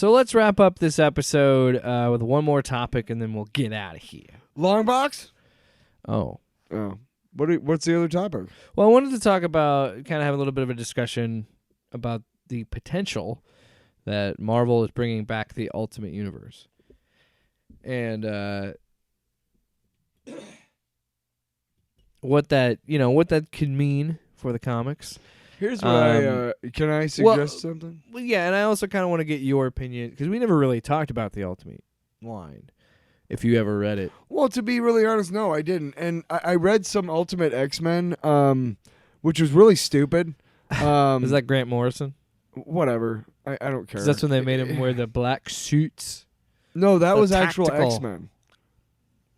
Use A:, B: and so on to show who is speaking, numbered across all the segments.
A: So let's wrap up this episode with one more topic, and then we'll get out of here.
B: Long box?
A: Oh.
B: What's the other topic?
A: Well, I wanted to talk about, kind of have a little bit of a discussion about the potential that Marvel is bringing back the Ultimate Universe. And what that could mean for the comics.
B: Here's what can I suggest something?
A: Well, yeah, and I also kind of want to get your opinion, because we never really talked about the Ultimate line, if you ever read it.
B: Well, to be really honest, no, I didn't. And I read some Ultimate X-Men, which was really stupid.
A: Is that Grant Morrison?
B: Whatever. I don't care.
A: That's when they made him wear the black suits.
B: No, that
A: The
B: was actual
A: tactical.
B: X-Men.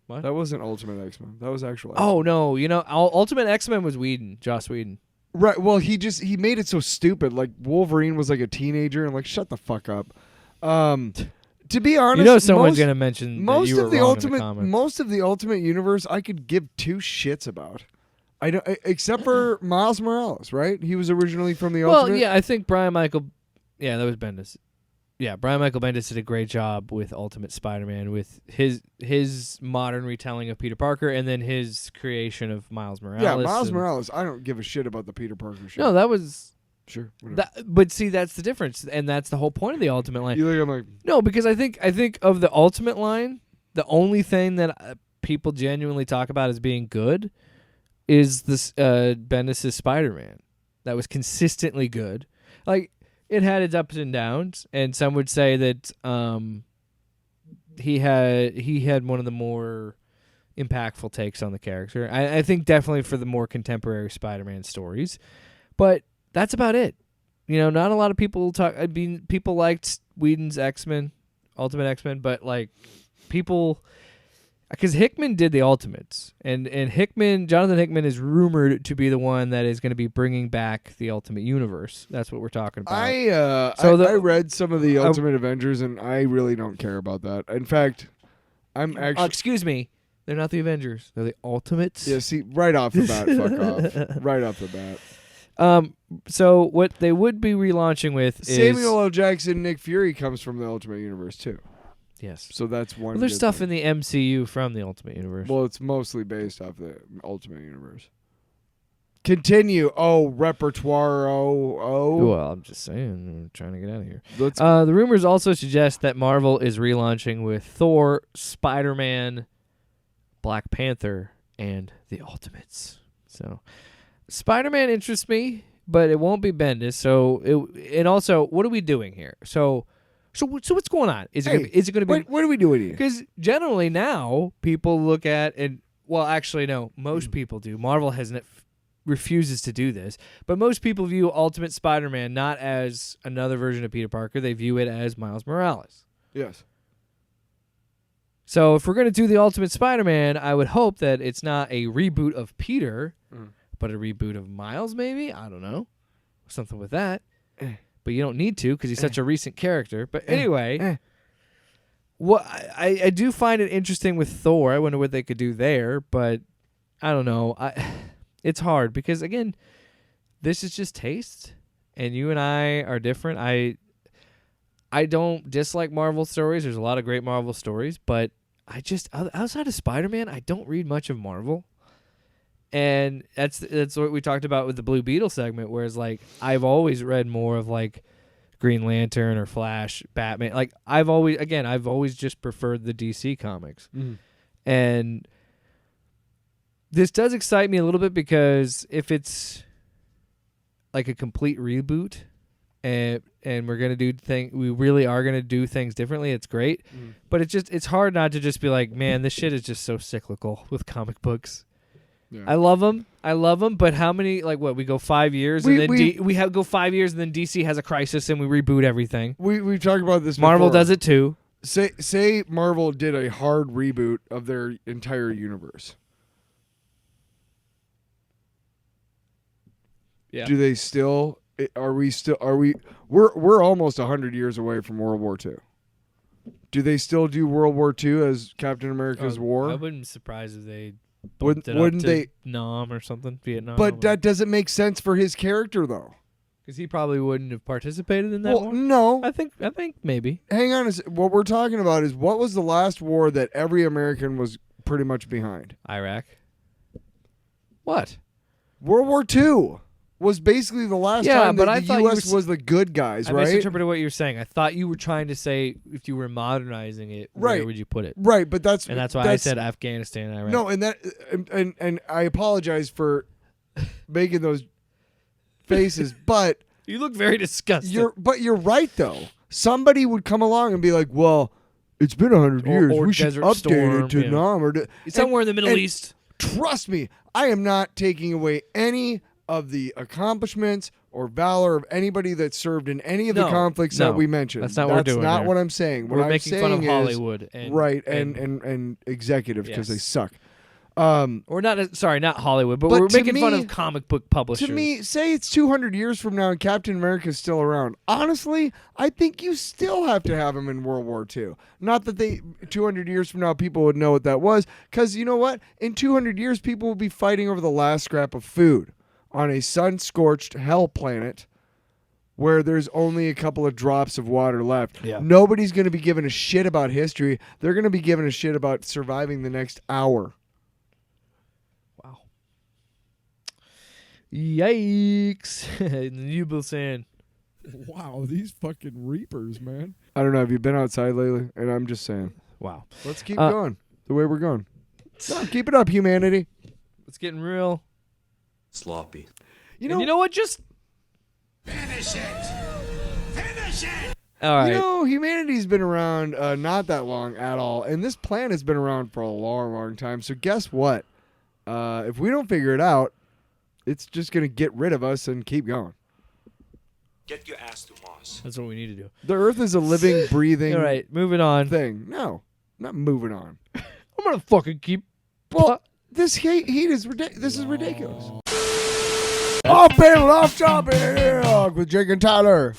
A: What?
B: That wasn't Ultimate X-Men. That was actual X-Men.
A: Oh, no. Ultimate X-Men was Whedon, Joss Whedon.
B: Right. Well, he made it so stupid. Like, Wolverine was like a teenager, and like, shut the fuck up. To be honest,
A: someone's gonna mention
B: most
A: that you were
B: of the
A: wrong
B: Ultimate,
A: in the comments.
B: most of the Ultimate Universe, I could give two shits about. I don't, except for Miles Morales, right? He was originally from the Ultimate.
A: Well, yeah, I think Brian Michael. Yeah, that was Bendis. Yeah, Brian Michael Bendis did a great job with Ultimate Spider-Man, with his modern retelling of Peter Parker, and then his creation of Miles Morales.
B: Yeah, Miles Morales. I don't give a shit about the Peter Parker shit.
A: No, that was.
B: Sure. Whatever.
A: But see, that's the difference, and that's the whole point of the Ultimate line.
B: You think I'm like,
A: No, because I think of the Ultimate line, the only thing that people genuinely talk about as being good is this Bendis' Spider-Man. That was consistently good. Like, it had its ups and downs, and some would say that he had one of the more impactful takes on the character. I think definitely for the more contemporary Spider-Man stories, but that's about it. Not a lot of people talk. I mean, people liked Whedon's X-Men, Ultimate X-Men, but like people, because Hickman did the Ultimates, and Jonathan Hickman is rumored to be the one that is going to be bringing back the Ultimate Universe. That's what we're talking about.
B: I read some of the Ultimate Avengers, and I really don't care about that. In fact, I'm actually.
A: Excuse me. They're not the Avengers. They're the Ultimates.
B: Yeah, see, right off the bat, fuck off. Right off the bat.
A: So what they would be relaunching with is
B: Samuel L. Jackson, Nick Fury comes from the Ultimate Universe too.
A: Yes.
B: So that's one.
A: Well, there's
B: good
A: stuff
B: thing.
A: in the MCU from the Ultimate Universe.
B: Well, it's mostly based off the Ultimate Universe. Continue. Oh, repertoire. Oh.
A: Well, I'm just saying. I'm trying to get out of here. The rumors also suggest that Marvel is relaunching with Thor, Spider-Man, Black Panther, and the Ultimates. So, Spider-Man interests me, but it won't be Bendis. And also, what are we doing here? So what's going on? Is it going to be?
B: What are we doing here?
A: Because generally now people look at actually no, most people do. Marvel refuses to do this, but most people view Ultimate Spider-Man not as another version of Peter Parker. They view it as Miles Morales.
B: Yes.
A: So if we're going to do the Ultimate Spider-Man, I would hope that it's not a reboot of Peter, but a reboot of Miles, maybe? I don't know. Something with that. But you don't need to because he's such a recent character. But anyway, I do find it interesting with Thor. I wonder what they could do there, but I don't know. It's hard because, again, this is just taste, and you and I are different. I don't dislike Marvel stories. There's a lot of great Marvel stories, but I just, outside of Spider-Man, I don't read much of Marvel. And that's what we talked about with the Blue Beetle segment, whereas like I've always read more of like Green Lantern or Flash, Batman. Like I've always just preferred the DC comics. And this does excite me a little bit because if it's like a complete reboot and we're gonna we really are gonna do things differently, it's great. But it's hard not to just be like, man, this shit is just so cyclical with comic books. Yeah. I love them, but how many, like what, we go 5 years and then we go 5 years and then DC has a crisis and we reboot everything.
B: We've talked about this
A: Marvel
B: before.
A: does it too.
B: Say Marvel did a hard reboot of their entire universe.
A: Yeah.
B: Do they still we're almost 100 years away from World War II. Do they still do World War II as Captain America's War?
A: I wouldn't be surprised if they
B: wouldn't they
A: Nam or something, Vietnam.
B: But that doesn't make sense for his character though.
A: Because he probably wouldn't have participated in that
B: Well,
A: war.
B: no.
A: I think maybe.
B: Hang on. What we're talking about is what was the last war that every American was pretty much behind?
A: Iraq. What?
B: World War II was basically the last time
A: but
B: that
A: I
B: the
A: thought you
B: U.S. was the good guys,
A: I
B: right?
A: misinterpreted what you were saying. I thought you were trying to say if you were modernizing it, where
B: Right.
A: would you put it?
B: Right, but that's
A: why I said Afghanistan and Iraq.
B: no, and I apologize for making those faces, but
A: You look very disgusted.
B: you're right though. Somebody would come along and be like, "Well, it's been 100 years.
A: or
B: We should
A: Desert
B: update
A: Storm,
B: it to
A: yeah.
B: Nam or
A: It's somewhere in the Middle
B: and
A: East.
B: Trust me, I am not taking away any of the accomplishments or valor of anybody that served in any of the conflicts that we mentioned.
A: That's not what we're doing
B: That's not
A: here.
B: what I'm saying. What
A: We're
B: I'm
A: making
B: saying
A: fun of
B: is,
A: Hollywood. And,
B: right, and executives because they
A: Yes.
B: suck.
A: Or not. Sorry, not Hollywood, but
B: But
A: we're
B: to
A: making fun
B: me-
A: of comic book publishers.
B: To me, say it's 200 years from now and Captain America's still around. Honestly, I think you still have to have him in World War II. Not that 200 years from now people would know what that was, because you know what? In 200 years, people will be fighting over the last scrap of food on a sun-scorched hell planet where there's only a couple of drops of water left.
A: Yeah.
B: Nobody's going to be giving a shit about history. They're going to be giving a shit about surviving the next hour.
A: Wow. Yikes! You Bill saying,
C: Wow, these fucking reapers, man.
B: I don't know. Have you been outside lately? And I'm just saying.
A: "Wow,
B: Let's keep going the way we're going. No, keep it up, humanity.
A: it's getting real."
D: Sloppy.
B: You
A: And
B: know,
A: you know what? Just
D: Finish it! Finish it!
A: all right.
B: humanity's been around not that long at all, and this plan has been around for a long, long time. So guess what? If we don't figure it out, it's just gonna get rid of us and keep going.
D: Get your ass to Mars.
A: That's what we need to do.
B: The Earth is a living, breathing
A: All right, moving on.
B: thing. No, not moving on.
A: I'm gonna fucking keep.
B: Well, this heat is ridiculous. This is ridiculous. Off panel, off topic with Jake and Tyler.